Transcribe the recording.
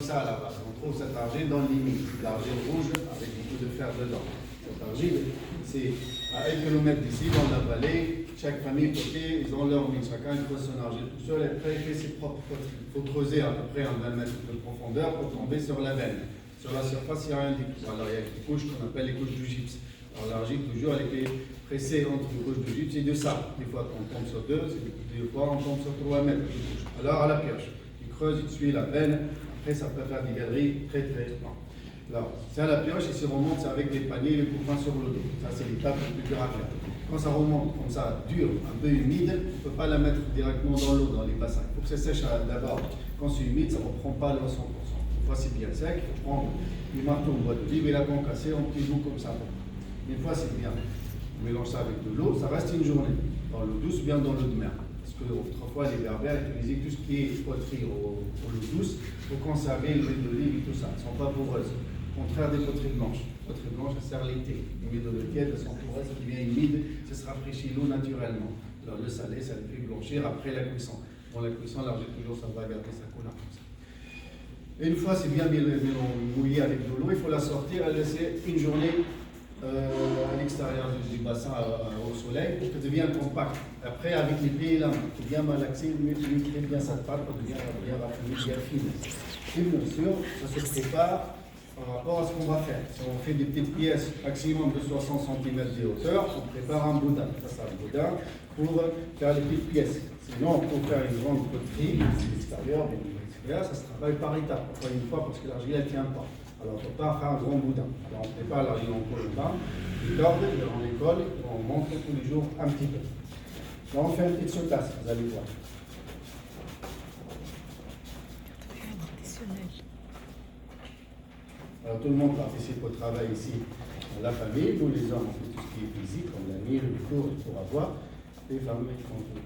Ça là-bas, on trouve cette argile dans le limite, l'argile rouge avec beaucoup de fer dedans. Cette argile, c'est à 1 km d'ici, dans la vallée, chaque famille côté, ils ont leur mine, chacun creuse son argile tout seul, et après il fait ses propres poteries. Il faut creuser à peu près en 20 mètres de profondeur pour tomber sur la veine. Sur la surface, il n'y a rien du tout. Alors il y a des couches qu'on appelle les couches du gypse. Alors l'argile, toujours, elle était pressée entre une couche de gypse et de sable. Des fois, on tombe sur 2, des fois, on tombe sur 3 mètres de couche. Alors à la pioche, il creuse, il suit la veine. Après, ça peut faire des galeries très longues. Alors, c'est à la pioche et si on remonte, c'est avec des paniers et les couvrins sur le dos. Ça, c'est l'étape la plus dure à faire. Quand ça remonte comme ça, dur, un peu humide, on ne peut pas la mettre directement dans l'eau, dans les bassins. Il faut que ça sèche d'abord. Quand c'est humide, ça ne reprend pas l'eau à 100%. Une fois c'est bien sec, il faut prendre du marteau en bois d'olive et la concasser en petits bouts comme ça. Une fois c'est bien, on mélange ça avec de l'eau, ça reste une journée. Dans l'eau douce, bien dans l'eau de mer. Parce que autrefois, les berbères utilisaient tout ce qui est poterie au l'eau douce pour conserver l'huile d'olive et tout ça. Elles ne sont pas poreuses. Au contraire des poteries blanches. Les poteries blanches, elles servent l'été. Les huiles d'olive tiède, elles sont poreuses, qui devient humide, ça se rafraîchit l'eau naturellement. Alors le salé, ça le fait blanchir après la cuisson. Dans la cuisson, l'argile, toujours, ça va garder sa couleur comme ça. Et une fois c'est bien mouillé avec de l'eau, il faut la sortir et laisser une journée à l'extérieur du bassin au soleil pour que ça devienne compact. Après, avec les pieds et la main, il faut bien malaxer, très bien sa pâte pour bien raffinée, bien fine. Et bien sûr, ça se prépare par rapport à ce qu'on va faire. Si on fait des petites pièces, maximum de 60 cm de hauteur, on prépare un boudin. Ça, c'est un boudin pour faire les petites pièces. Sinon, pour faire une grande poterie, l'extérieur, ça se travaille par étapes. Encore une fois, parce que l'argile, elle ne tient pas. Alors, on ne peut pas faire un grand boudin. Alors, on prépare l'argile en colombin, les cordes, on les colle, on monte tous les jours un petit peu. Là, on fait une petite sautasse, vous allez voir. Alors, tout le monde participe au travail ici dans la famille. Nous, les hommes, on fait tout ce qui est physique, comme la mire, le cours, pour avoir. Les femmes, elles font tout.